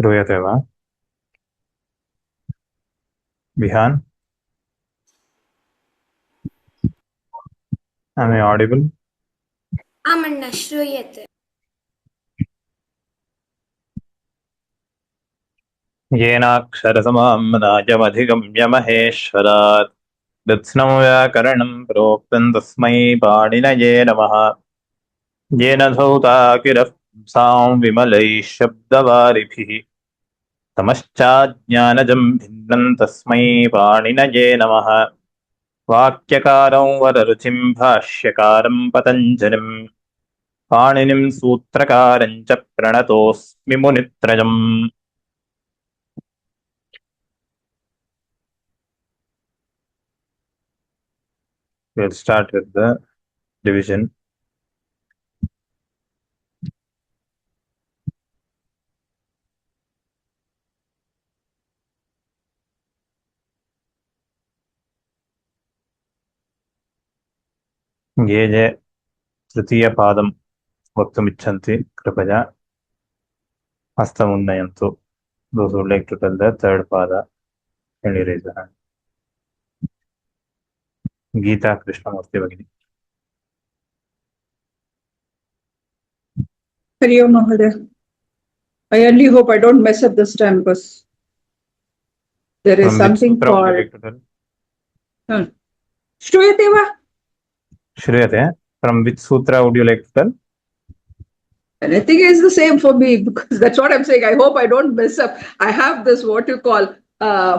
श्रूयते वा? Vihaan, am I audible? आमण्ण श्रूयते। येनाक्षरसमाम्नायमधिगम्य महेश्वरात् कृत्स्नं व्याकरणं प्रोक्तं तस्मै पाणिनये नमः। येन धौता किरः पुंसां विमलैः शब्दवारिभिः तमश्चाज्ञानजं भिन्नं तस्मै पाणिनये नमः। वाक्यकारं वररुचिं भाष्यकारं पतञ्जलिम् पाणिनिं सूत्रकारं च प्रणतोऽस्मि मुनित्रयम्। We'll start with the division. ये ये तृतीयपादं वक्तुमिच्छन्ति कृपया हस्तमुन्नयन्तु. Those who would like to tell the third pada, can you raise your hand? Geeta Krishnamurthy Bhagini. Hari Om Mahoday. I only hope I don't mess up this time because there is From something which sutra would you like called to tell? Shruyate va? Shruyate. From which sutra would you like to tell? And I think it's the same for me because that's what I'm saying. I hope I don't mess up. I have this what you call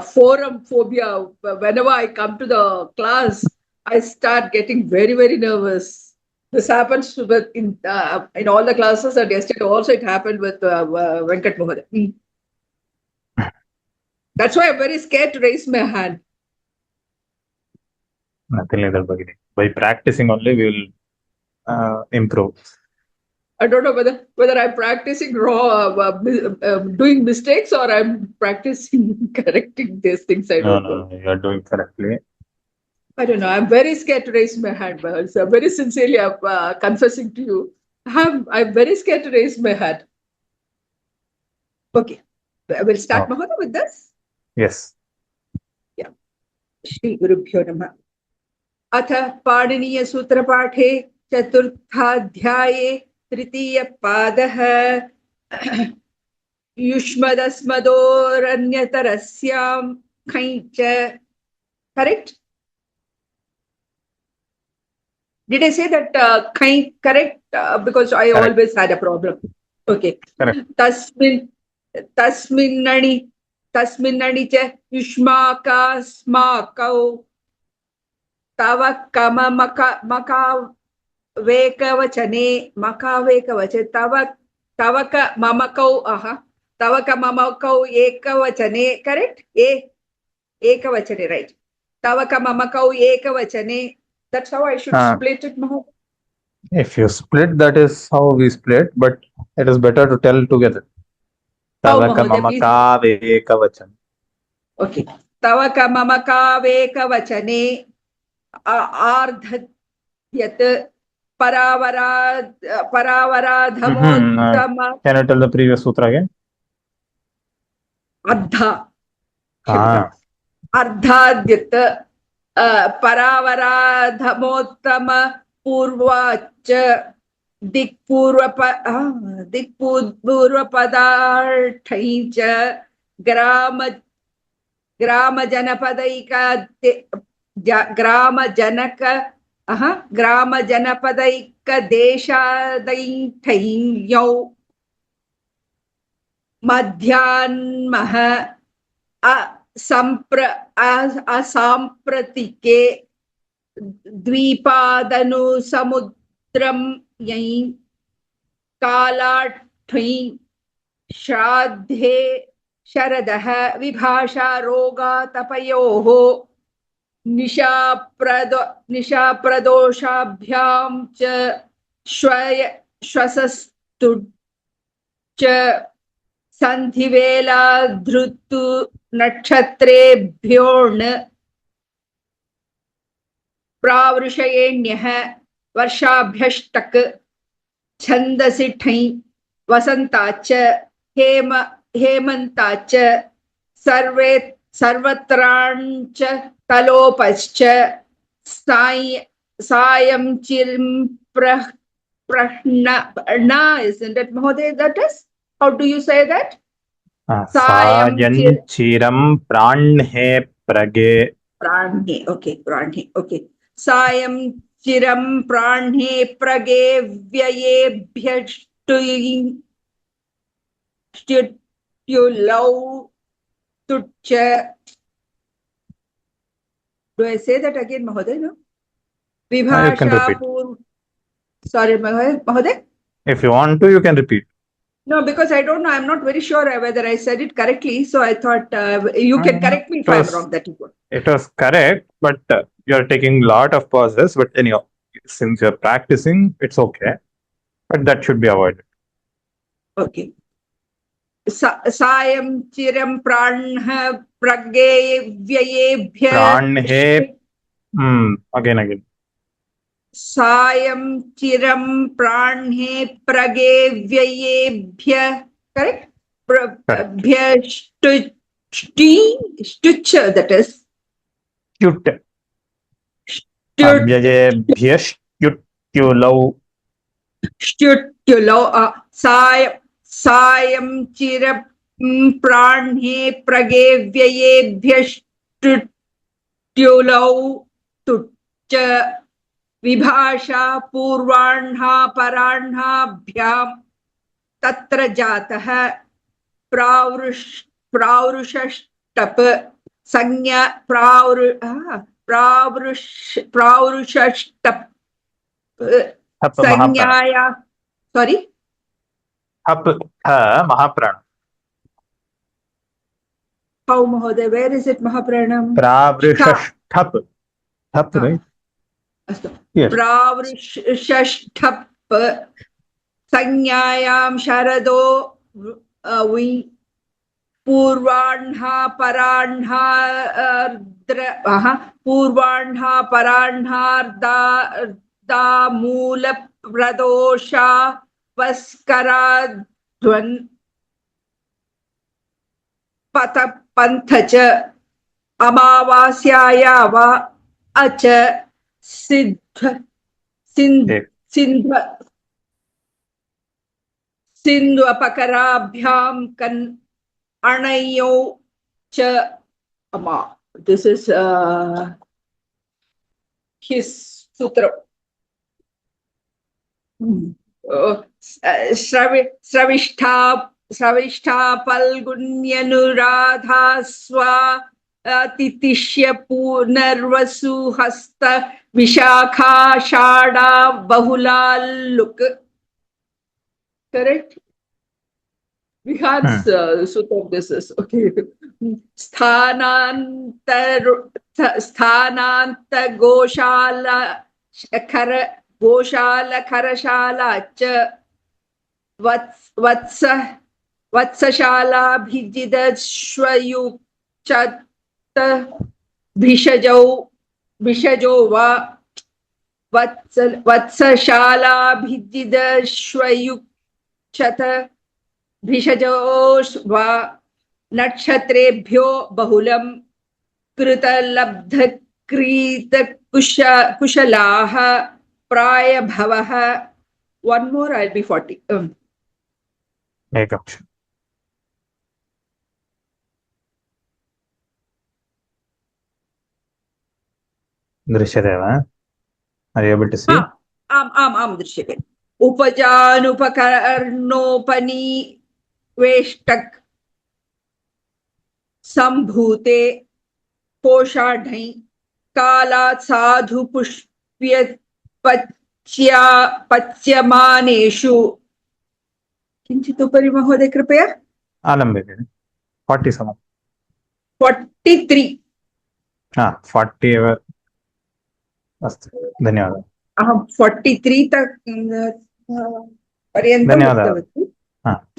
forum phobia. Whenever I come to the class, I start getting very, very nervous. This happens in all the classes, and yesterday also it happened with Venkat Mahoday. That's why I'm very scared to raise my hand. Nothing like that, Bhagini. By practicing only, we will improve. I don't know whether I'm practicing doing mistakes or I'm practicing correcting these things. I don't know. No, you are doing correctly. I don't know. I'm very scared to raise my hand. So very sincerely, I'm confessing to you. I'm very scared to raise my hand. Okay. We'll start, Mahoday, with this? Yes. Yeah. Shri Gurubhyo Namah. अथ पाणिनीय सूत्र पाठे चतुर्थाध्याये तृतीय पादः युष्मदस्मदोरन्यतरस्यां खञ्च. Correct? Did I say that correct? Because I correct. Always had a problem. Okay. Correct. तस्मिन्नणि च युष्माकास्माकौ तव मकावेकवचने तव ममकौ एकवचने. Correct? एकवचने, right? तव ममकौ एकवचने. That's how I should split it, Mahoday. If you split, that is how we split, but it is better to tell together. Tavaka mamakaavekavachan. Okay. Tavaka mamakaavekavachane ardhadyat paravaradhamottama. Can you tell the previous sutra again? Ardhadyat paravaradhamottama purvacha दिक्पूर्वपदार्थैः च ग्रामजनपदैकदेशादैठ्यौ मध्याह्नः असाम्प्रतिके द्विपादनुसमुद्रं यैः कालाठ्यै श्राद्धे शरदः विभाषा रोगातपयोः निशाप्रदोषाभ्यां च श्वसस्तु च सन्धिवेलाधृतु नक्षत्रेभ्योऽर्न प्रावृषयेण्यः वर्षाभ्यष्टक छन्दसि ठञ् वसन्ताच्च हेमन्ताच सर्वे सर्वत्रांच तलोपश्च सायं चिरं प्रह्ना, isn't it, Mahoday? That is, how do you say that? Sayam सायञ्चिरं प्राह्णे प्रगे. प्राह्णे, okay, प्राह्णे, okay. सायं चिरं प्राह्णे प्रगे व्ययेभ्यष्टुलौ तुच्च. Do I say that again, Mahoday? No? You can Vibhasha repeat. Sorry, Mahoday? If you want to, you can repeat. No, because I don't know. I'm not very sure whether I said it correctly. So I thought you can correct me if I'm wrong. That is good. It was correct, but you're taking a lot of pauses. But anyhow, since you're practicing, it's okay. But that should be avoided. Okay. Sayam chiram pranha pragyevyebhya. Pranhe. Again. Sayam chiram pranhe pragyevyebhya. Correct? Stucha, that is. Stut. Avyayebhyashtutyulau. Stutyulau. Sayam chiram pranhe pragyevyebhyashtutyulau tucca. विभाषा पूर्वाह्ना पराह्नाभ्यां तत्र जातः प्रावृषष्टप संज्ञा प्रावृषष्टप संज्ञाया. Sorry? Mahapranam. How, Mahoday? Where is it, Mahapranam? Pravrishashtap. Thap, right? Yes. प्रावृषष्टप संज्ञायां शरदो पूर्वाह्ना पराह्नार्दा मूल प्रदोषा वस्कराध्वन् पंथच अमावास्याया वा अच सिन्ध्वपकराभ्यां कन् अणयो च अमा. This is his sutra. Sravishta Palgunyanuradha Swa तितिष्य पूर्णर्वसु हस्त विशाखा षाढा बहुला लुक. Correct? Vihan's sutra, this is okay. Sthananta goshala karashala cha vatsashala bhijida shvayukchat भिषजो वा वत्सशाला भिजिदश्वयुक्षत भिषजो वा नक्षत्रेभ्यो बहुलं कृतलब्धकृतकुशलाः प्रायभवः. One more, I'll be 40. Drishyate. Are you able to see? Am drishyate. Upajanupakaranopani veshtak sambhute koshadhai kalat sadhu pushpyat patyamaneshu. Kinchit upari, Mahoday, kripaya. Alambeke. 47. 43. 40 ever. धन्यवाद. 43 तक पर्यन्तं उक्तवती.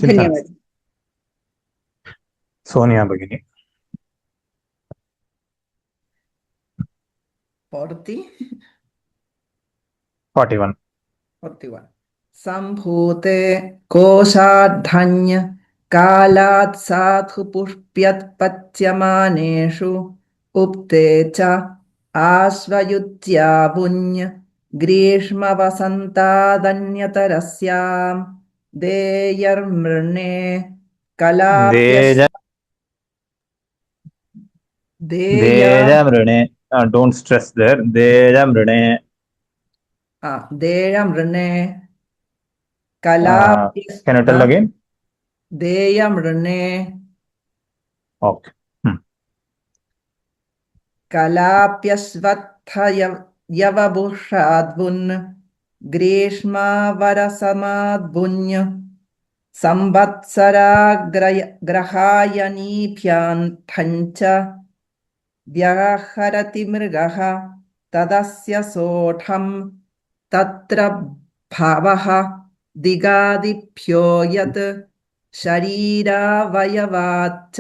धन्यवादः. सोनिया भगिनी. 41. सम्भूते कोशाधन्य कालात् साधु पुष्प्यत्पच्यमानेषु उक्ते च आश्वयुज्यावुञ् ग्रीष्मवसन्तादन्यतरस्यां देयर्मृणे कलाप्यस् Dejamrine. Don't stress there. Dejamrine. देयमृणे Can you tell again? देयमृणे Okay. कलाप्यश्वत्थयवबुषाद्वुन् ग्रीष्मावरसमाद्वुञ् संवत्सराग्रहायनीभ्यान्थञ्च व्यहरति मृगः तदस्य सोढं तत्र भवः दिगादिभ्यो यत् शरीरावयवाच्च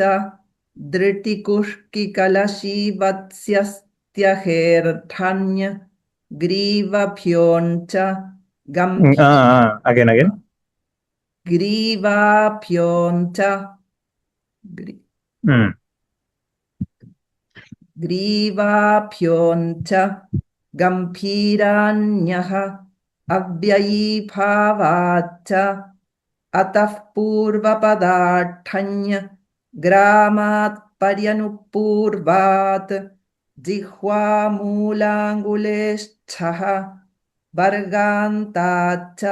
धृतिकुष्किकलशीवत्स्यस्त्यहेर्धन्य ग्रीवभ्योञ्च Again. ग्रीवाभ्योञ्च ग्रीवाभ्योञ्च गम्भीरान्यः अव्ययीभावाच्च अतः पूर्वपदार्थन्य ग्रामात् पर्यनुपूर्वात् जिह्वामूलाङ्गुलेच्छः वर्गान्ताच्च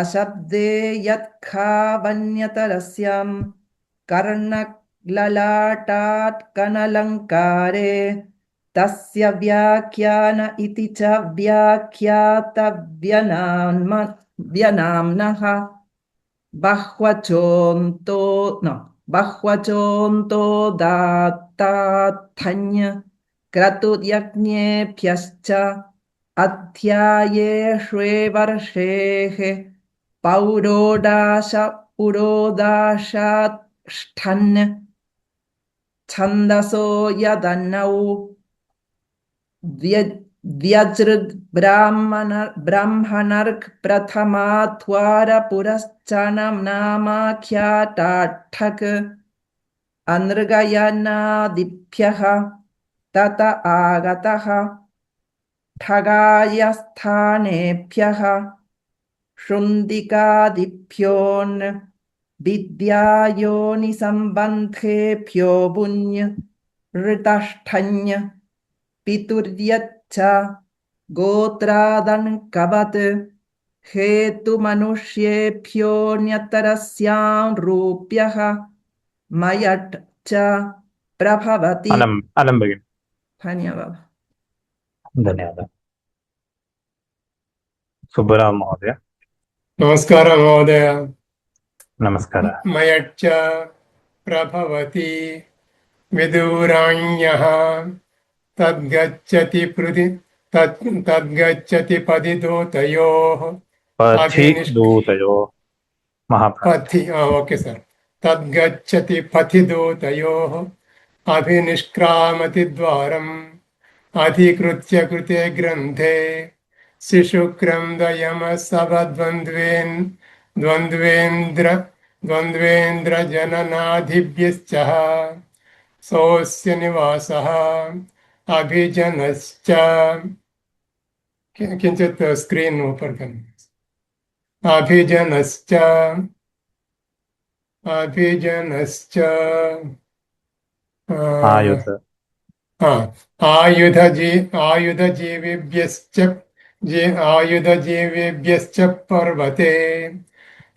अशब्दे यत्खावन्यतरस्यां कर्णललाटात् कनलङ्कारे तस्य व्याख्यान इति च व्याख्यातव्यनाम्नः बह्वचोन्तो दात्ताथन्य क्रतुर्यज्ञेभ्यश्च अध्यायेष्वेवर्षेः पुरोदाशाष्ठन् छन्दसो यदन्नौ व्यजृद्ब्राह्मणर्क प्रथमाध्वारपुरश्चनामाख्याताठक अनृगयनादिभ्यः तत आगतः ठगायस्थानेभ्यः शुण्डिकादिभ्योन् विद्यायोनिसम्बन्धेभ्यो बुञ् ऋतष्ठन्य पितुर्यच्च गोत्रादन्कवत् हेतुमनुष्येभ्योऽन्यतरस्यां रूप्यः मयट् च प्रभवति Alam begin. धन्यवादः Subbaram Mahodaya. नमस्कारः महोदय। Namaskara. मयच्च प्रभवति विदुराण्यः तद्गच्छति पदिदूतयोः Pathidutayo. Mahaprabhu. ओके सर। तद्गच्छति पथिदूतयोः अभिनिष्क्रामति द्वारम् अधिकृत्य कृते ग्रन्थे द्वन्द्वेन्द्र जननाधिभ्यश्च सोऽस्य निवासः अभिजनश्च किञ्चित् स्क्रीन् ऊपर अभिजनश्च आयुधजीविभ्यश्च पर्वते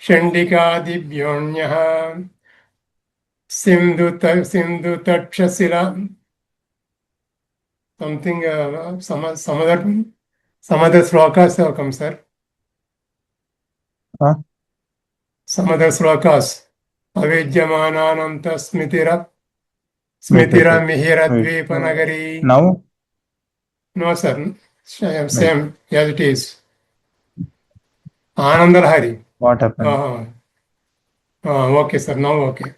षण्डिकादिभ्योऽन्यः सिन्धुतक्षशिला something some other slokas have come, sir. Some other slokas. Avidyamanananta smitira mihira dvipanagari. Now? No, sir. Same as it is. Anandalhari. What happened? Okay, sir. Now okay.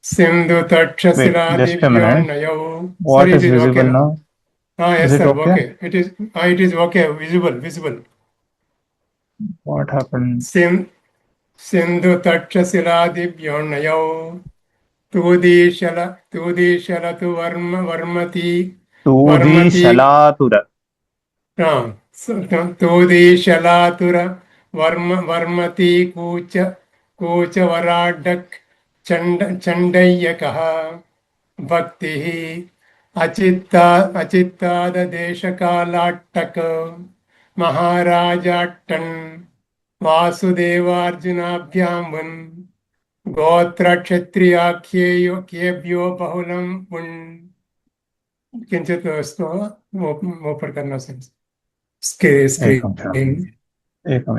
Sindhu Takshasila Divyanayo. What is visible now? Yes, sir. Okay. It is okay. Visible. What happened? सिन्धुतक्षशिलादिभ्योऽण्यौ तूदीशलतु वर्मति तूदी वर्मति शलातुर तूदीशलातुर वर्मति कूचवराडक् चण्डय्यकः भक्तिः अचित्ताददेशकालाट्टक महाराजाट्टन् वासुदेवार्जुनाभ्यां one गोत्रक्षत्रियाख्येभ्यो बहुलं one किञ्चित् ऊपर करना screen एकम्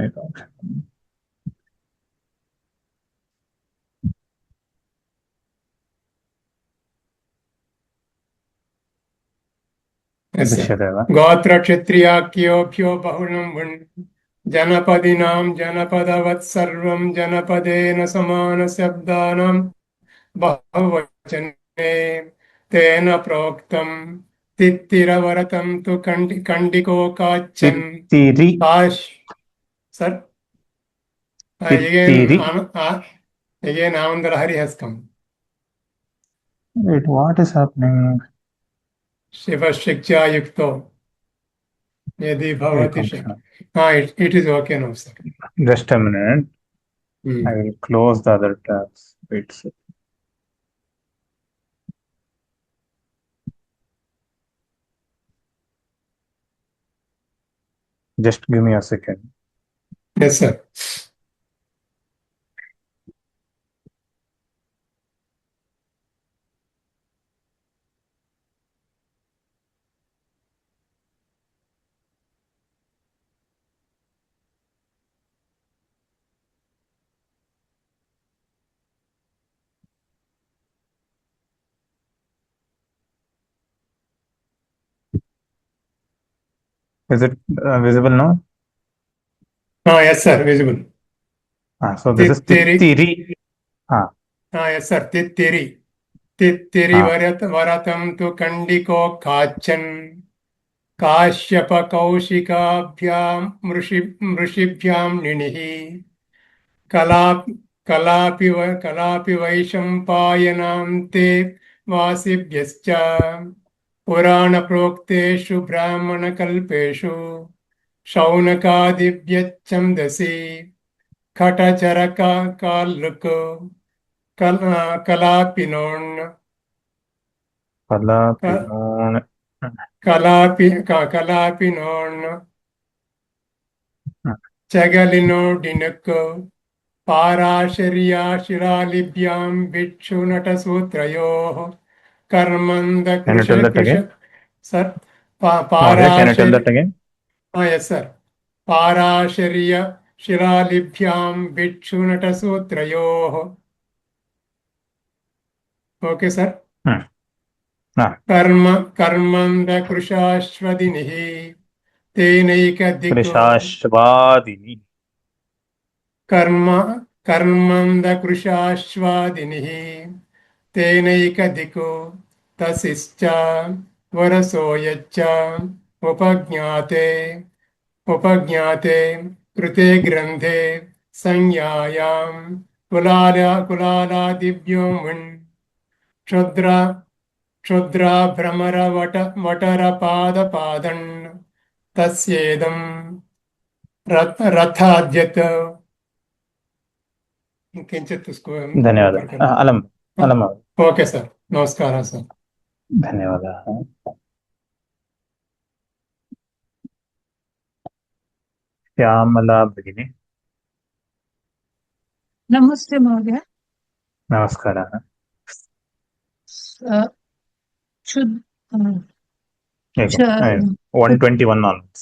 दृश्यते वा? गोत्रक्षत्रियाख्योभ्यो बहुलं one जनपदिनां जनपदवत् सर्वं जनपदेन समानशब्दानां बहुवचने तेन प्रोक्तं तित्तिरवरतं तु कंडिको काचन तित्तिरि sir तित्तिरि again Anandra Hari has come. Wait, what is happening? Shiva Shikcha Yukto Yadi Bhavati it is okay now, sir. Just a minute. I will close the other tabs. Wait a second. Just give me a second. Yes, sir. Is it visible now? Yes, sir, visible. So this is Tittiri. Yes, sir, Tittiri. Tittiri Varatam tu Kandiko Kachan Kashyapa Kaushikabhyam Mrushibhyam Ninihi Kalapi Vaishampayanam te Vasibhyascha Purana Prokteshu Brahmana Kalpeshu Shaunakadibhyachamdasi Khatacharaka Kalluko Kalapinon Kalapinon Chagalino Dinako Parashariya Shiralibhyam Bhikshu Natasutrayo Karmanda Can you tell that again? Sir, Can you tell that again? Yes, sir. Parashariya Shiralibhyam Bhikshu Natasutrayo. Okay, sir. Karmanda Krushashvadinihi Tenaika Krishashvadini. Karmanda Krushashvadinihi Tenaika Diko Tasischa Varasoyacha Upajñate Krute Grandhe Sanyayam Kulala Divyom Kshodra Brahmara Vatara Pada Padan Tasyedam Rathadhyata धन्यवाद अलम okay सर नमस्कार सर धन्यवाद श्यामला भगिनी नमस्ते महोदय नमस्कारः 121 onwards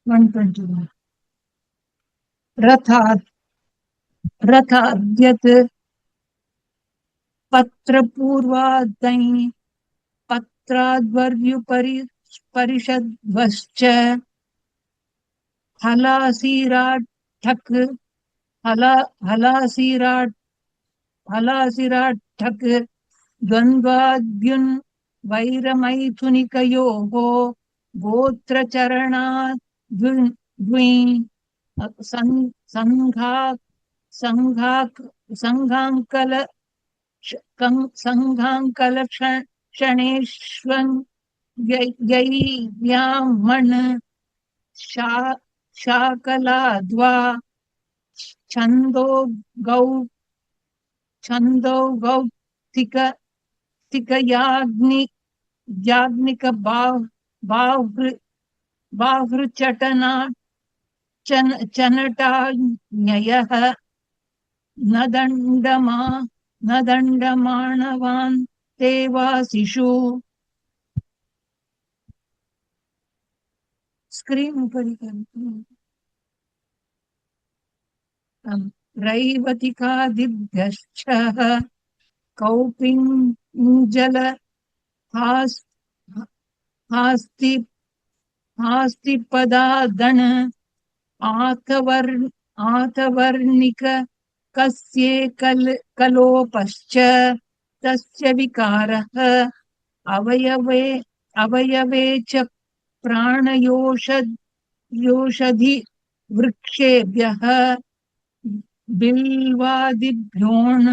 121 रथाद्यत् पत्रपूर्वादं पत्राद्वर्युपरिषद्वश्च हलासिराट्ठक् द्वन्द्वाद्युन् वैरमैथुनिकयोः गोत्रचरणाद् द्वि संघाक संघांकल संघांकलक्षणेष्वन् यैव्यामन् शा शाकलाद्वा छन्दो गौ छन्दो गौतिक तिकयाग्नि याज्ञिक बाहृचटना चनटान्ययः न दण्डमानवान् ते वासिषु स्क्रीन् उपरि रैवतिकादिभ्यश्च कौपिञ्जल हास्ति हास्तिपदादन आतवर्णिक कस्ये कलोपश्च तस्य विकारः अवयवे च प्राणयोषधि वृक्षेभ्यः बिल्वादिभ्योन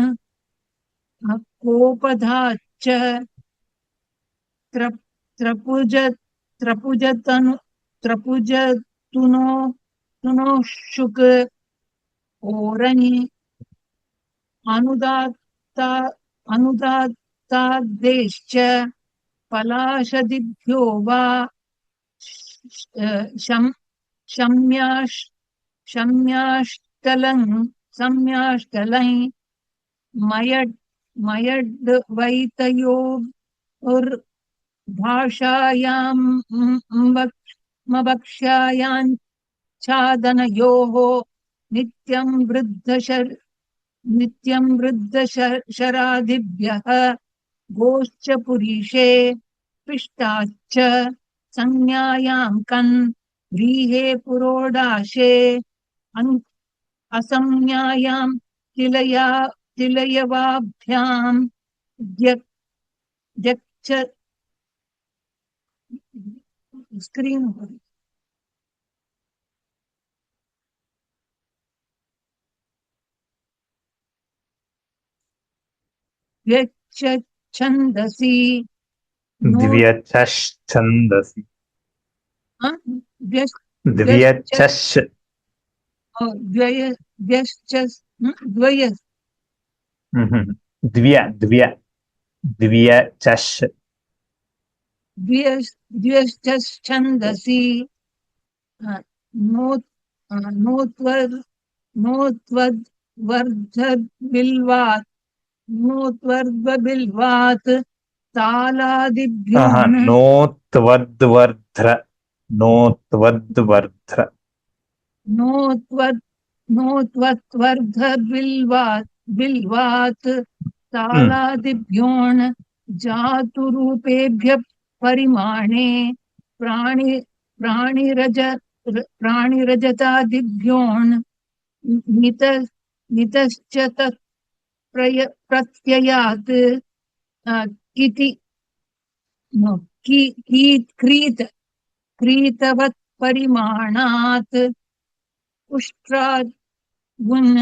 कोपधाच्च त्रपुज त्रपुजतुनो शुक ओरनि अनुदात्तादेश्च पलाशदिभ्यो वा शम्याष्टलं मवक्ष्यायाञ्छादनयोः नित्यं वृद्धशरादिभ्यः गोश्च पुरीषे पिष्टाच्च संज्ञायां कन् व्रीहे पुरोडाशे असंज्ञायां तिलयवाभ्यां द्यक्ष स्क्रीन् उपरि छन्दसि द्व्यचश्छन्दसि द्व्यचश् द्व्यचश् द्व्यश्चन्दसि नोत्वर्धबिल्वात् तालादिभ्योन नोत्वद्वर्ध्र बिल्वात् तालादिभ्योन जातुरूपेभ्यः परिमाणे प्राणिरजतादिभ्योन नितश्च तत् प्रत्ययात् इति क्रीतवत् परिमाणात् उष्ट्राद्वन्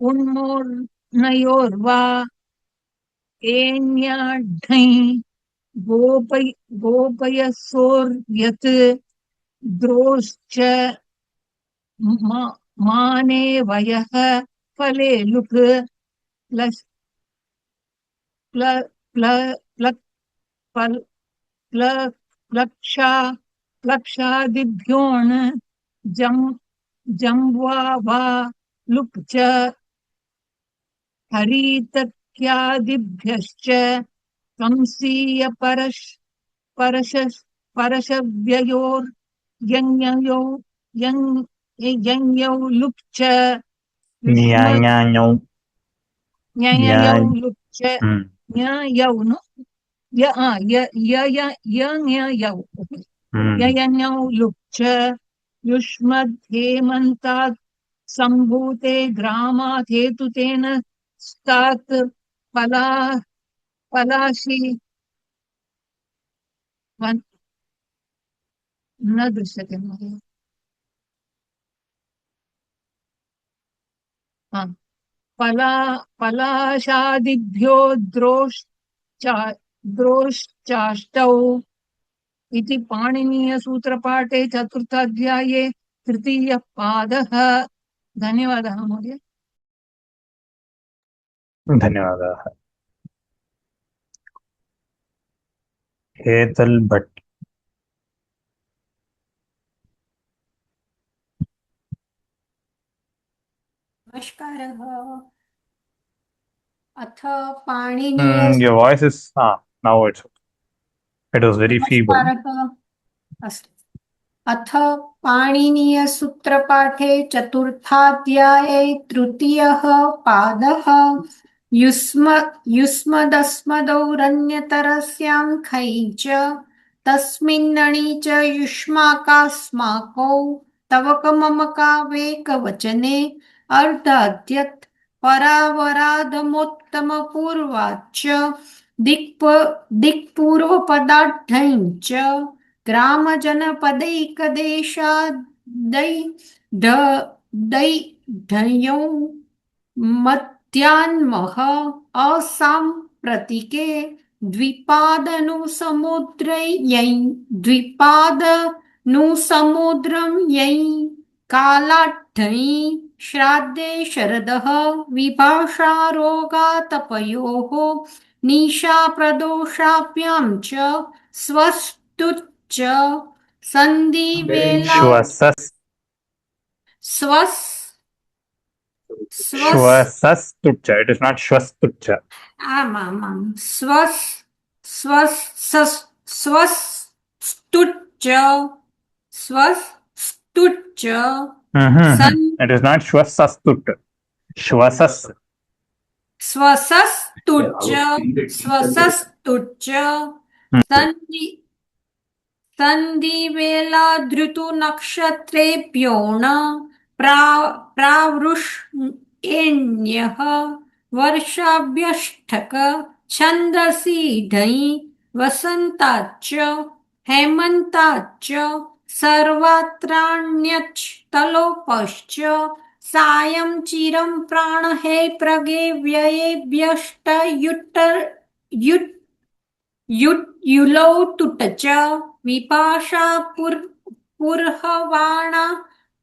उन्मूर्णयोर्वा एण्याढ्यै गोपयसोर्यत् द्रोश्च माने वयः फले लुक् प्लक्षादिभ्योन जम्वा वा लुक् च हरितक्यादिभ्यश्च कंसीय परशव्ययोर्यञ्ञौ लुक् च न्यायौ लुक् च न्यायौ नो ययञौ लुक् च युष्मद्धेमन्तात् सम्भूते ग्रामात् हेतुतेन स्तात् पलाशी न दृश्यते महोदय। हा, पलाशादिभ्यो द्रोश्चाष्टौ इति पाणिनीयसूत्रपाठे चतुर्थाध्याये तृतीयः पादः। धन्यवादः महोदय। धन्यवादाः। हेतल भट्ट। नमस्कारः। अथ पाणिनीय Your voice is now it was very feeble. नमस्कारः। अस्तु। अथ पाणिनीयसूत्रपाठे चतुर्थाध्याये तृतीयः पादः। युष्मदस्मदौरन्यतरस्यां खै च तस्मिन्नणि च युष्माकास्माकौ तवकममकावेकवचने अर्धाद्यत् परावरादमोत्तमपूर्वाच्च दिक्पूर्वपदाढ्ढं च ग्रामजनपदैकदेशादैढ्ढयों मध्यान्मः असाम्प्रतिके द्विपादनुसमुद्रं यै कालाढ्ढञि श्राद्धे शरदः विभाषारोगातपयोः निशा प्रदोषाभ्यां च स्वस्तुच्च सन्धिवेला Shvasastucha. It is not shvastucha. आमामां स्वस्तुच्च It is not shvasastut. Shvasas. स्वसस्तुच्च सन्धिवेला धृतुनक्षत्रेभ्यो न प्रावृष्ण्यः वर्षाभ्यष्टक छन्दसि ढञि वसन्ताच्च हेमन्ताच्च सर्वत्राण्यच् तलोपश्च सायं चिरं प्राणहे प्रगे व्ययेभ्यष्ट युलौ तुट च विपाशा पुर्हवाण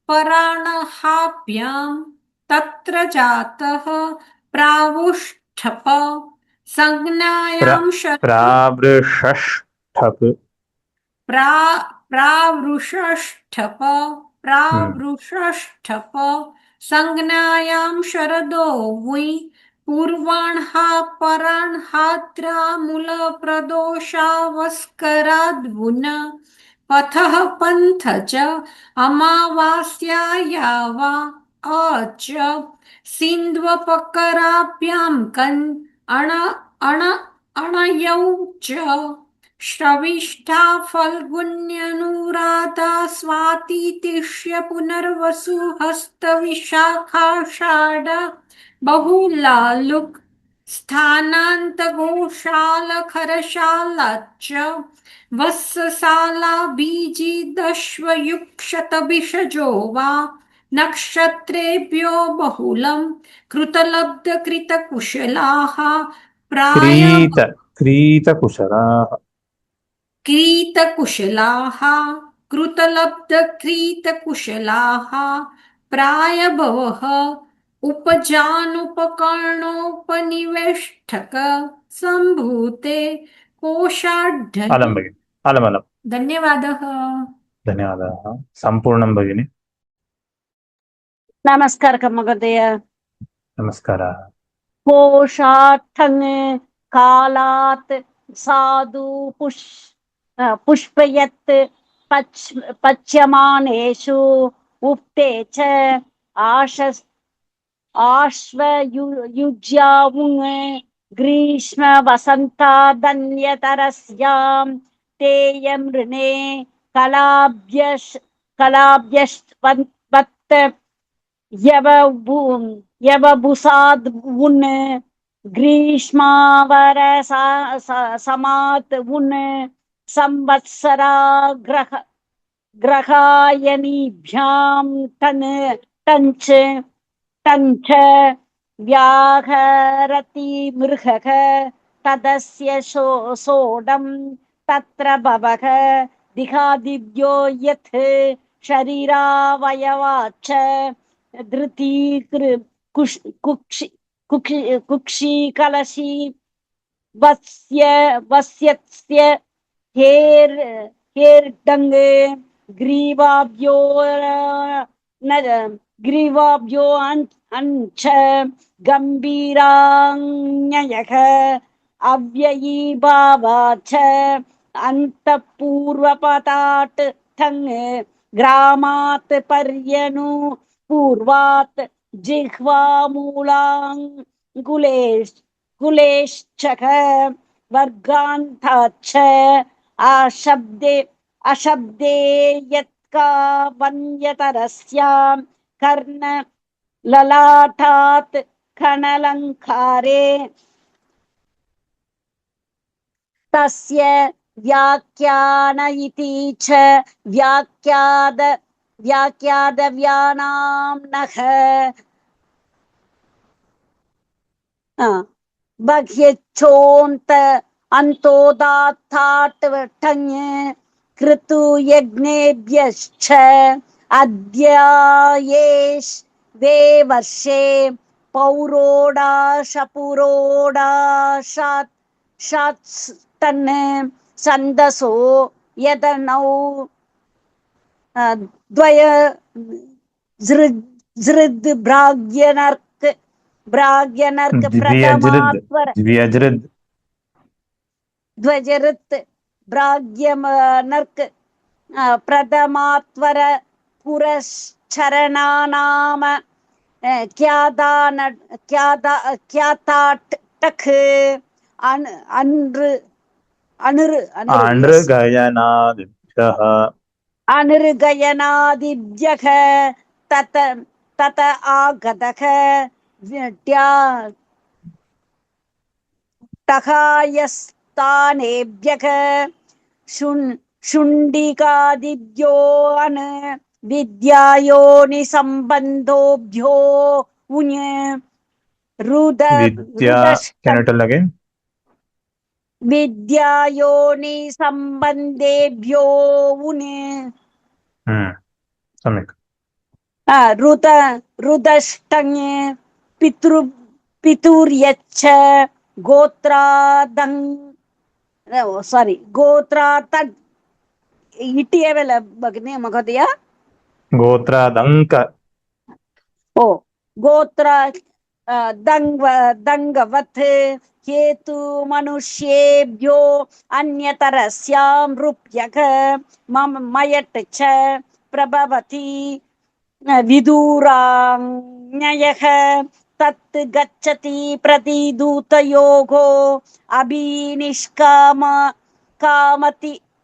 पराणहाभ्यां तत्र जातः प्रावुष्ठप संज्ञायां प्रावृषष्ठप संज्ञायां शरदो वै पूर्वाण्हा पराण्हाद्रामूलप्रदोषावस्कराद्वुन पथः पन्थ च अमावास्याया वा अच सिन्ध्वपकराभ्यां कन् अणयौ च श्रविष्ठा फल्गुन्यनुराधा स्वातितिष्य पुनर्वसु हस्तविशाखाषाढ बहुलालुक स्थानांत गोशाल खरशालाच्च वत्सशाला बीजिदश्वयुक्षतभिषजो वा नक्षत्रेभ्यो बहुलं कृतलब्धकृतकुशलाः कृतलब्धकृतकुशलाः प्रायभवः उपजानुपकरणोपनिवेष्टक सम्भूते कोशाढ्य। धन्यवादः। संपूर्णं भगिनी। नमस्कारः महोदय। नमस्कारः। कोशार्थं कालात् साधु पुष्पयत् पच्यमानेषु उक्ते च आश्वयुज्यावुं ग्रीष्म वसन्तादन्यतरस्यां तेयमृणे कलाभ्यस्वत् यवभुसाद्वुन् ग्रीष्मावर समात् वुन् संवत्सराग्रह ग्रहायनीभ्यां टञ्च टञ्च व्याहरति मृगः तदस्य सोढं तत्र भवः दिहादिव्यो यत् शरीरावयवाच्च धृती कुक्षी कलशी वस्यस्य हेर्डङ् ग्रीवाभ्यो ग्रीवाभ्यो अंच गंभीरान्ययः अव्ययीभावाच्च अन्तःपूर्वपतात् ठङ् ग्रामात् पर्यनु पूर्वात् जिह्वामूलाङ्कुलेश्चः वर्गान्ताच्च अशब्दे यत्का वन्यतरस्यां कर्ण ललाटात् खनलङ्कारे तस्य व्याख्यान इति च व्याख्यादव्यानाम्नः बह्यच्छोन्त अन्तोदात्ताट् ठञ् कृतु यज्ञेभ्यश्च अद्यायेष् वे वर्षे पौरोडाशपुरोडाशात्तन् छन्दसो यदनौ द्वय झृद् भ्राग्यनर्क प्रथमात्वर द्व्यजृद् ध्वजऋत् भ्राग्यनर्क प्रथमात्वर पुरश्चरणानाम ख्याताट् टक् अनृगयनादिभ्यः अनृगयनादिभ्यः तत आगतः टहायस्तानेभ्यः शुण्डिकादिभ्यो अन् विद्यायोनिसम्बन्धोभ्यो उञ् Vidya, can you tell again? विद्यायोनिसम्बन्धेभ्यो उन् सम्यक्. रुदष्टङ् पितुर्यच्च गोत्रादङ् गोत्रातड् इति एव भगिनी महोदय. गोत्रादङ्क. ओ गोत्र दङ्गवत् हेतु मनुष्येभ्यो अन्यतरस्यां रूप्यक मयट् च प्रभवति विदुराज्ञयः तत् गच्छति प्रतिदूतयोगो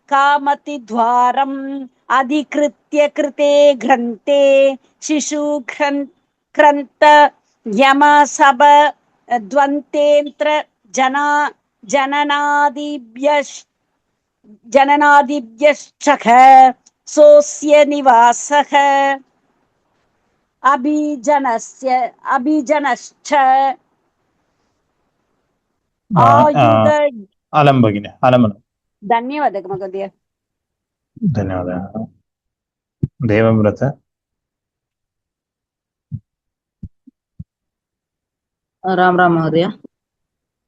कामति द्वारम् अधिकृत्य कृते घ्रन्ते शिशुघ्रन्त यमसभ द्वन्तेऽत्र जननादिभ्यश्च सोऽस्य निवासः अभिजनश्च आयुध. अलं भगिनि, अलमनु. धन्यवादः महोदय. धन्यवादः. देवव्रत. राम राम महोदय.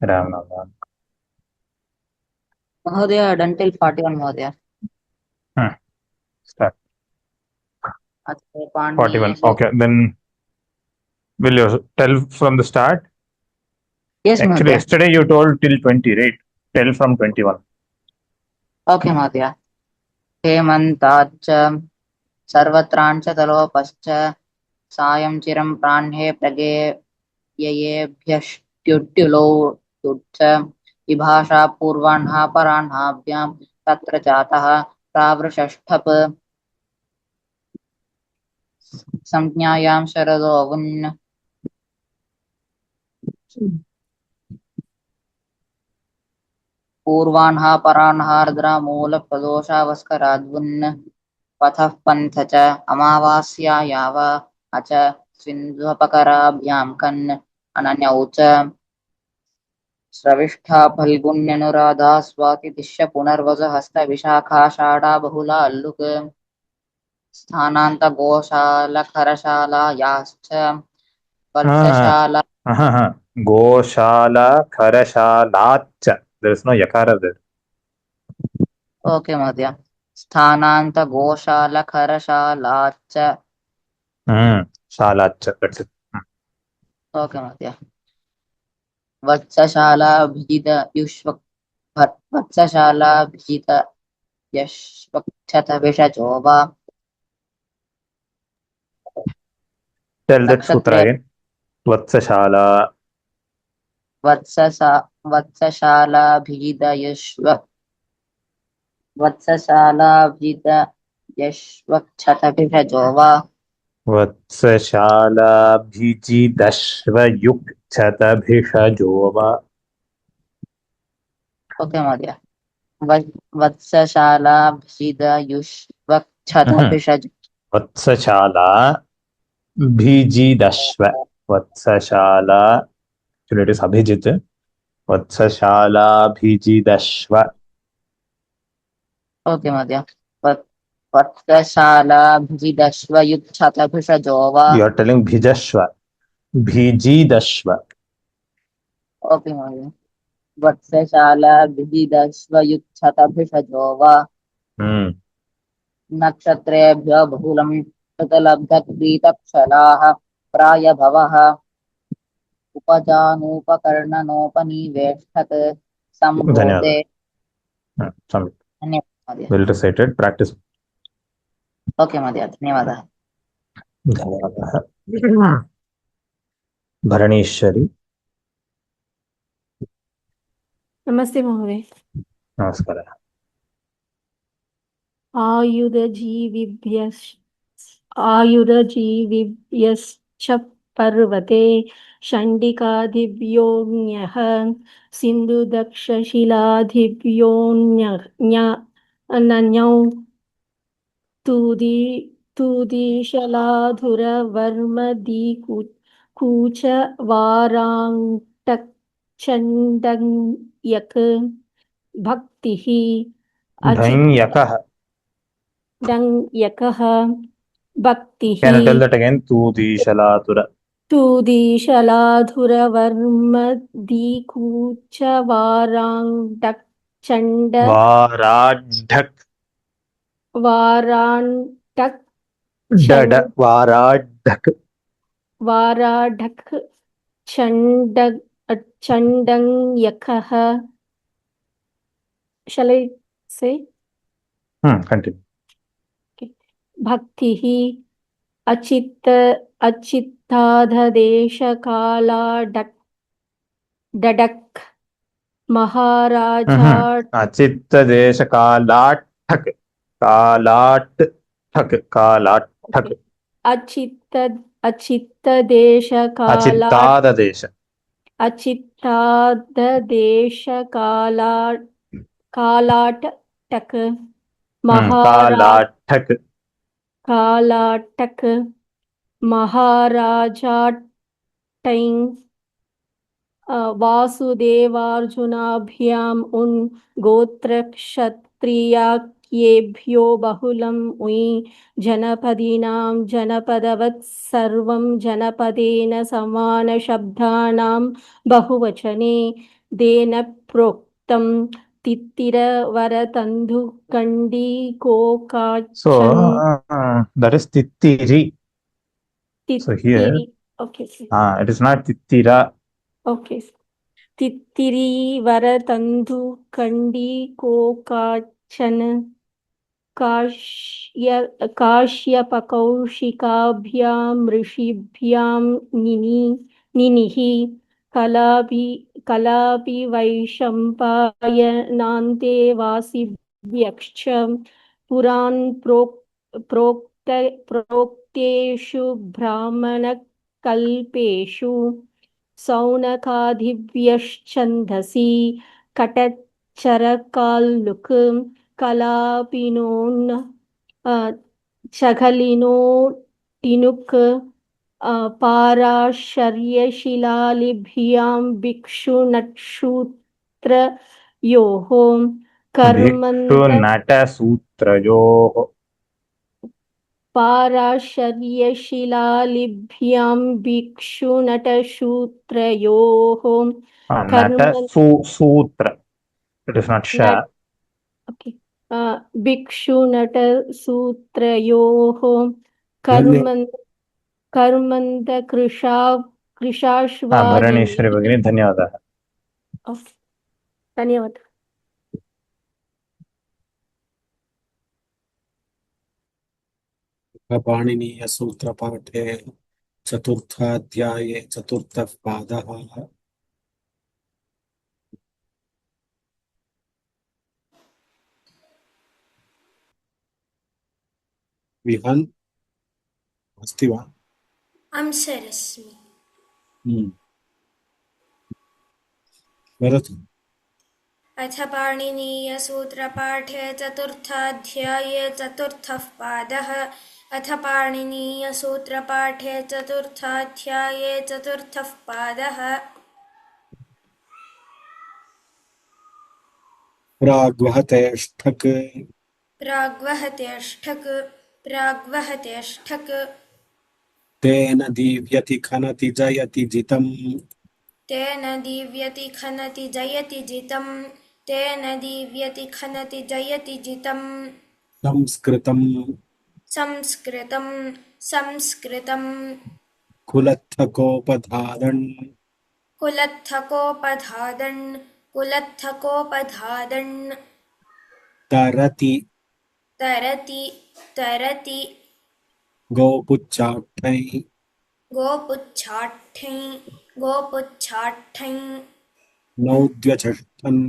राम राम महोदय until 41 महोदय. Start. 41. Okay, then will you tell from the start? Yes, actually महोदय. yesterday you told till 20, right? Tell from 21. Okay महोदय. हेमन्ताच्च सर्वत्राञ्च तलोपश्च सायं चिरं प्राह्णे प्रगे येभ्यष्ट्युट्युलो तुच्च विभाषा पूर्वाह्नः पराह्नाभ्यां तत्र जातः प्रावृषष्ठप संज्ञायां शरदो वुन् पूर्वाह्नः पराह्नः आर्द्रा मूलप्रदोषावस्कराद्वुन् पथः पन्थ च अमावास्यायाव अच सिन्धुपकराभ्यां कन् अनन्यौ च स्रविष्ठा फल्गुन्यनुराधा स्वातिदिश्य पुनर्वसु हस्तविशाखाषाढा बहुला अल्लुक स्थानान्तगोशालखरशालायाश्च वत्सशाला Goshala Kharashalach. There is no yakara there. Okay महोदय स्थानान्तगोशालखरशालाश्च Shalach. That's it. ओके महोदय वत्सशालाभिजित यश्वक्षतभिषजो वा Tell that sutra नक्षत्रे again. Vatsashala. वत्सशालाभिजित यश्वक्षतभिषजो वा Vatsashala Bhijidashvayuk Chatabhishajova. ओके महोदय वत्सशालाभिजित युष्वक्षतभिषजो Vatsashala Bhijidashva. Vatsashala. Actually, it is Abhijit. Vatsashala Bhijidashva. Okay महोदय वत्सशालाभिजिदश्वयुक्षतभिषजो वा You are telling Bhijashva. Bhijidashva. Okay महोदय वत्सशालाभिजिदश्वयुक्षतभिषजो वा नक्षत्रेभ्यो बहुलं कृतलब्धक्रीतक्षलाः प्रायभवः उपजानूपकर्णनोपनिवेष्टत् सम्भूते Samit. धन्यवादः Well recited. Practice. ओके महोदय धन्यवादः धन्यवादः. भरणीश्वरी. नमस्ते महोदय। नमस्कारः. आयुधजीविभ्यश्च पर्वते षण्डिकादिभ्योऽन्यः सिन्धुदक्षशिलादिभ्योऽन्यौ तूदिशलाधुरवर्मदीकूचवाराङ्टच्छण्डयक् भक्तिः Dhanyakah. डङ्यकः भक्तिः Can you tell that again? Tudishalatura. तूदिशलाधुरवर्मदीकूचवाराङ्टच्छण्ड Varadhak. वाराण्टक् Dada. Varadhak. वाराढक् चण्डयकः shall I say Continue. भक्तिः अचित्ताधदेशकालाडक् डडक् महाराजा Achitta desha kalathak. Kalathak. अचित्तदेशकाला desha. कालाटक Kalathak. कालाटक महाराजाटैं वासुदेवार्जुनाभ्याम् उन् गोत्रक्षत्रियाख्येभ्यो बहुलं उयि जनपदीनां जनपदवत् सर्वं जनपदेन समानशब्दानां बहुवचने देन प्रोक्तं तित्तिरवरतन्धुकण्डीकोकाचन् So that is Tittiri. So here, okay it is not Tittira. okay तित्तिरीवरतन्धुकण्डीकोकाचन् काश्यपकौशिकाभ्यां ऋषिभ्यां निनिः कलापि वैशम्पायनान्ते वासिभ्यश्च पुरान् प्रोक्तेषु ब्राह्मणकल्पेषु सौनकादिभ्यश्छन्दसि कटच्चरकाल्लुक् कलापिनोन् चघलिनो टिनुक् पाराशर्यशिलालिभ्यां भिक्षुनक्षूत्रयोः कर्मन्त भिक्षुनटसूत्रयोः पाराशर्यशिलालिभ्यां भिक्षुनटसूत्रयोः सूत्र. It is not sha. Okay. भिक्षुनटसूत्रयोः कृशाश्वादिनी भरणेश्वरी भगिनी धन्यवादः. Okay. धन्यवादः. पाणिनीय सूत्रपाठे चतुर्थाध्याये चतुर्थः पादः विहन् अस्ति वा? अंसरस्मि. वदतु. अथ पाणिनीयसूत्रपाठे चतुर्थाध्याये चतुर्थः पादः. अथ पाणिनीयसूत्रपाठे चतुर्थाध्याये चतुर्थः पादः. प्राग्वहतेष्ठक् तेन दीव्यति खनति जयति जितम् तेन दीव्यति खनति जयति जितम्. तेन दीव्यति खनति जयति जितम्. संस्कृतम् कुलत्थकोपधादन् तरति गोपुच्छाट्ठै नौद्व्यचष्ठन्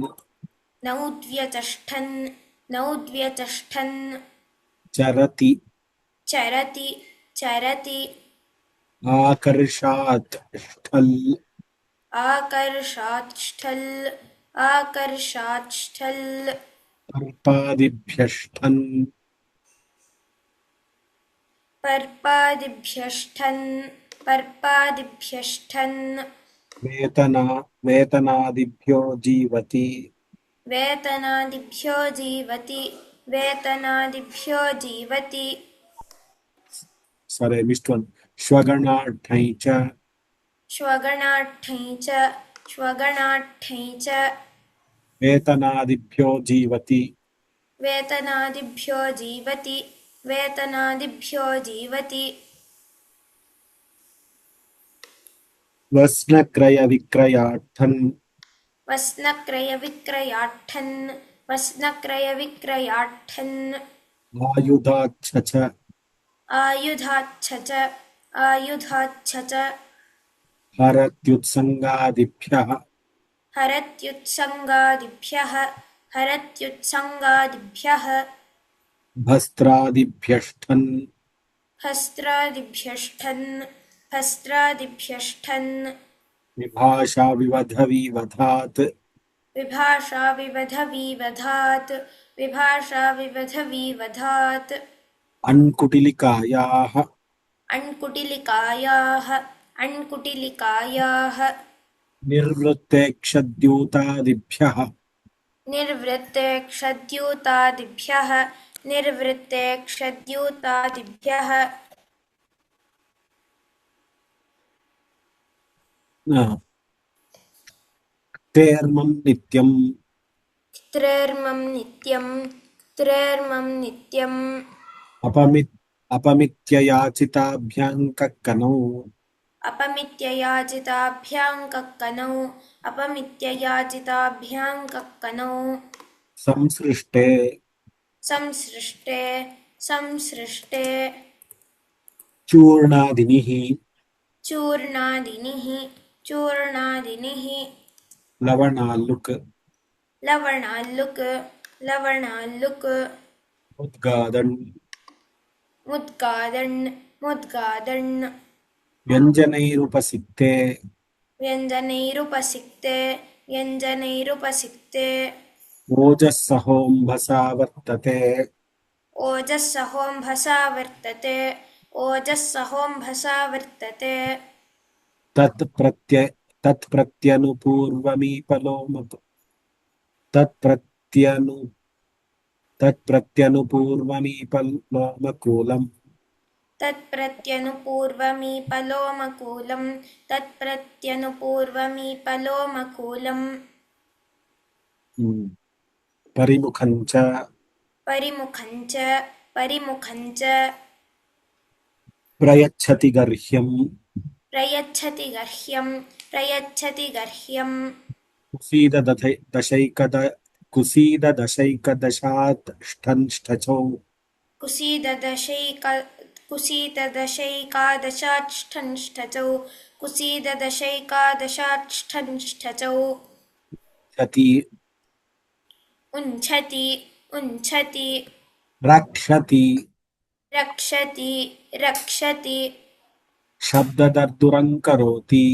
चरति आकर्षात् ष्ठल् पर्पादिभ्यष्ठन् वेतनादिभ्यो जीवति Sorry, I missed one. Shwaganathai cha वेतनादिभ्यो जीवति वस्नक्रयविक्रयार्थन् आयुधाच्छ च हरत्युत्सङ्गादिभ्यः भस्त्रादिभ्यष्ठन् विभाषा विवधवीवधात् अन्कुटिलिकायाः निर्वृत्तेक्षद्यूतादिभ्यः तेर्मं नित्यम् अपमित्ययाचिताभ्यां कक्कनौ संसृष्टे चूर्णादिनिः लवणाल्लुक् मुद्गादन् व्यञ्जनैरुपसिक्ते ओजःसहोऽम्भसा वर्तते ओजस्सहोऽम्भसा वर्तते ओजस्सहोऽम्भसा वर्तते तत्प्रत्यनुपूर्वमीपलोमप तत्प्रत्यनु तत्प्रत्यनुपूर्वमीपलोमकूलम् तत्प्रत्यनुपूर्वमीपलोमकूलं तत्प्रत्यनुपूर्वमीपलोमकूलम् परिमुखं च परिमुखं च प्रयच्छति गर्ह्यं प्रयच्छति गर्ह्यम् कुसीदशैकदशात् कुसीदशैकादशाष्ठञ्ष्ठचौ उञ्छति रक्षति शब्ददर्दुरं करोति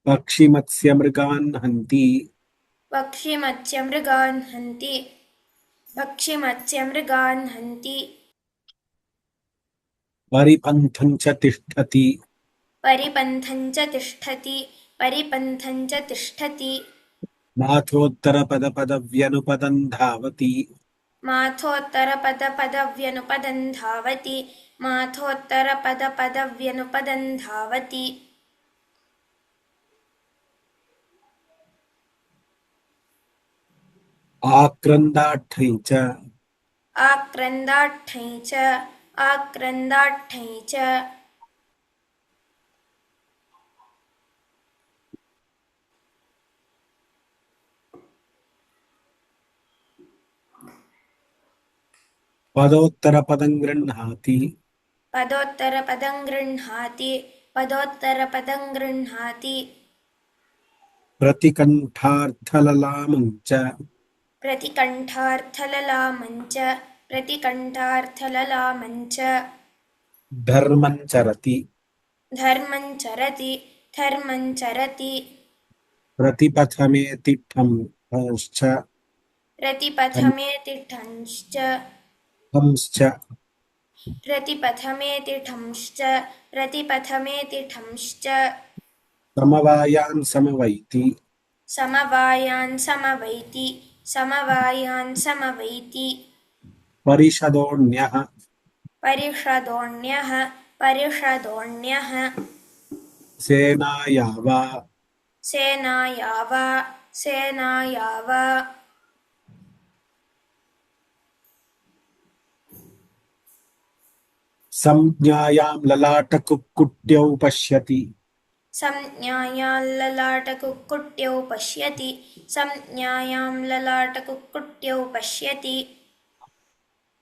पक्षिमत्स्यमृगान् हन्ति परिपन्थं च तिष्ठति माथोत्तरपदपदव्यनुपदं धावति माथोत्तरपदपदव्यनुपदं धावति आक्रन्दाढ्यै आक्रन्दाढ्यै च पदोत्तरपदं गृह्णाति पदोत्तरपदं गृह्णाति प्रतिकण्ठार्थललामं च प्रतिकण्ठार्थललामं च धर्मं चरति प्रतिपथमेति ठंश्च समवायान् समवैति परिषदोऽन्यः सेनायावा संज्ञायां ललाटकुक्कुट्यौ पश्यति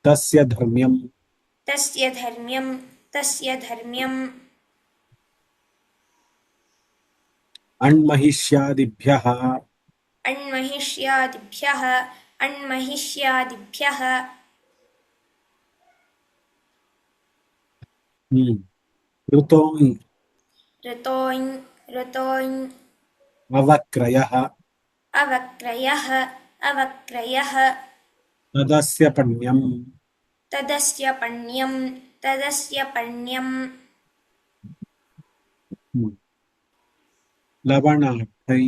तस्य धर्म्यम् अण्महिष्यादिभ्यः ऋतोञ् अवक्रयः तदस्य पण्यम् लवणाठ्यै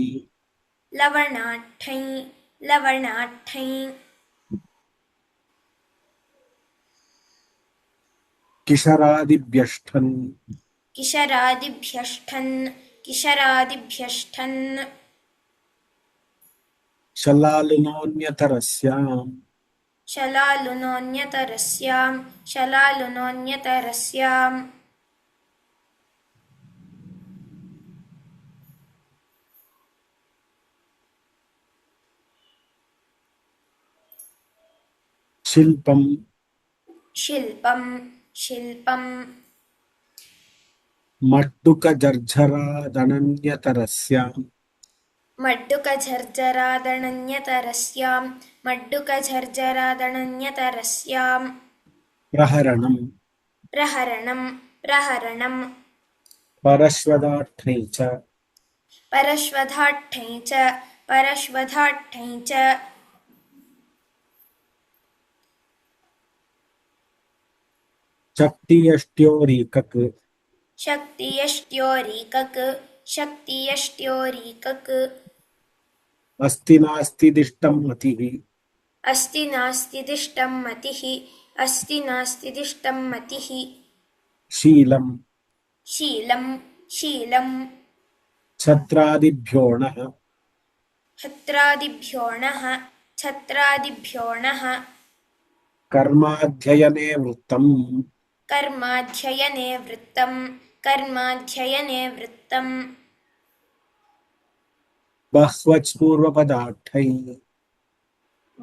किशरादिभ्यष्टन् शलालुनोऽन्यतरस्याम् शिल्पम् मड्डुकझर्झरादनन्यतरस्याम् प्रहरणम् परश्वधाढ्यै च परश्वधाट्ठञ् च शक्तियष्ट्योरीकक् शक्तियष्ट्योरीकक् शक्तियष्ट्योरीकक् अस्ति नास्ति दिष्टं मतिः अस्ति नास्ति दिष्टं मतिः अस्ति नास्ति दिष्टं मतिः शीलं शीलं शीलं छत्रादिभ्यो नः छत्रादिभ्यो नः छत्रादिभ्यो नः कर्माध्ययने वृत्तम् कर्माध्ययने वृत्तं कर्माध्ययने वृत्तं बह्वच् पूर्वपदार्थैः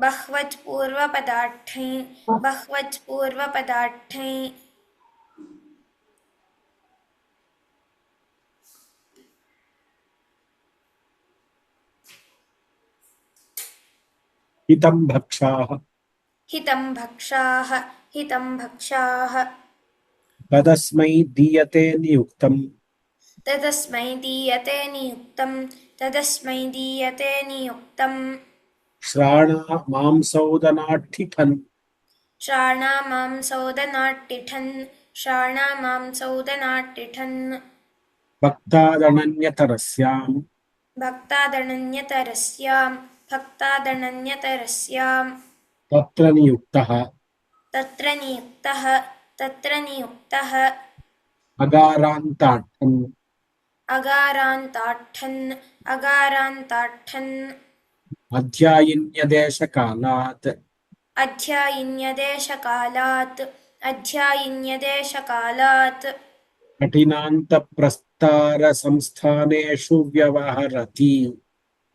बह्वच् पूर्वपदार्थैः बह्वच् पूर्वपदार्थैः हितं भक्षाः हितं भक्षाः हितं भक्षाः तदस्मै दीयते नियुक्तं तदस्मै दीयते नियुक्तं तदस्मै दीयते नियुक्तं श्राणा मांसौदनाट्ठिठन् श्राणामांसौदनाट्टिठन् श्राणामांसौदनाट्टिठन् भक्तादनन्यतरस्याम् भक्तादनन्यतरस्यां भक्तादनन्यतरस्यां तत्र नियुक्तः तत्र नियुक्तः तत्र नियुक्तः अगारान्ताट्ठन् अगारान्ताट्ठन् अगारान्ताट्ठन् अध्यायिन्यदेशकालात् अध्यायिन्यदेशकालात् अध्यायिन्यदेशकालात् कठिनान्तप्रस्तारसंस्थानेषु व्यवहरति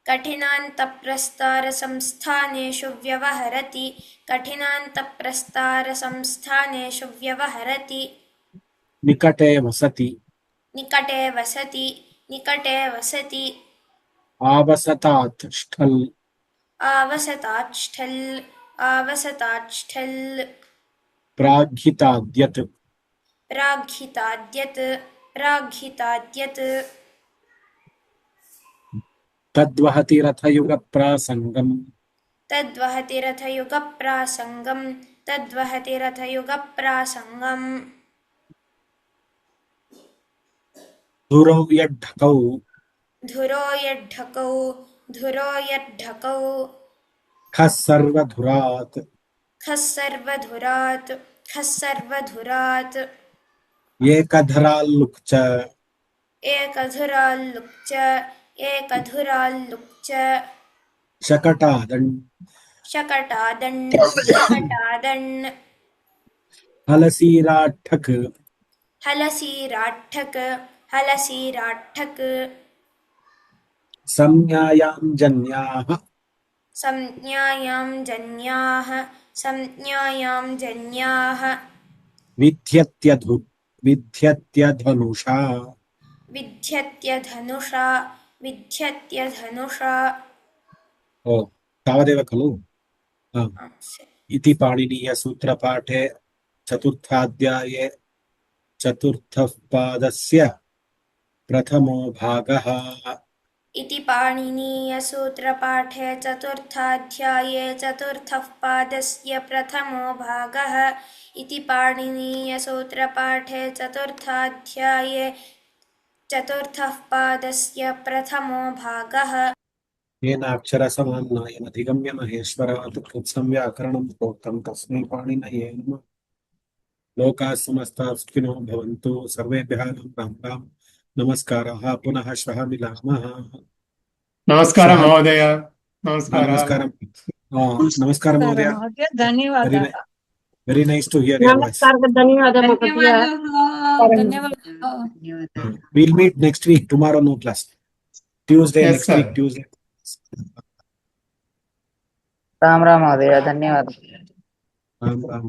कठिनान्तप्रस्तारसंस्थानेषु व्यवहरति कठिनान्तप्रस्तारसंस्थानेषु व्यवहरति निकटे वसति निकटे वसति निकटे वसति आवसतात् ष्ठल् आवसताच्छल् आवसताच्छल् प्राघ्हिताद्यत् प्राघ्हिताद्यत् प्राघ्हिताद्यत् तद्वहति रथयुगप्रासङ्गम् तद्वहति रथयुगप्रासङ्गं तद्वहति रथयुगप्रासङ्गम् धुरौ यड्ढकौ धुरो यड्ढकौ धुरो यड्ढकौ खः सर्वधुरात् खः सर्वधुरात् खः सर्वधुरात् एकदधराल्लुक् च एकदधुराल्लुक् च एकदधुराल्लुक् च शकटादण् शकटादण् शकटादण् हलसीराट्ठक् हलसीराट्ठक् हलसीराट्ठक् संज्ञायां जन्याः संज्ञायां जन्याः संज्ञायां जन्याः विध्यत्यधनुषा विध्यत्यधनुषा विध्यत्यधनुषा ओ तावदेव खलु इति पाणिनीयसूत्रपाठे चतुर्थाध्याये चतुर्थः पादस्य प्रथमो भागः इति पाणिनीयसूत्रपाठे चतुर्थाध्याये चतुर्थः पादस्य प्रथमो भागः इति पाणिनीयसूत्रपाठे चतुर्थाध्याये चतुर्थः पादस्य प्रथमो भागः येनाक्षरसमाम्नायमधिगम्य महेश्वरात् कृत्स्नं व्याकरणं प्रोक्तं तस्मै पाणिनये नमः। लोकाः समस्ताः सुखिनो भवन्तु। सर्वेभ्यः राम राम नमस्कारः। पुनः श्वः मिलामः। नमस्कारः महोदय। नमस्कारः। नमस्कारः नमस्कारः महोदय। धन्यवादाः। Very nice to hear your voice. धन्यवादः। We'll meet next week. Tomorrow no class. Tuesday Yes, next sir. week. Tuesday. Ram Ram महोदय, धन्यवादः। राम राम।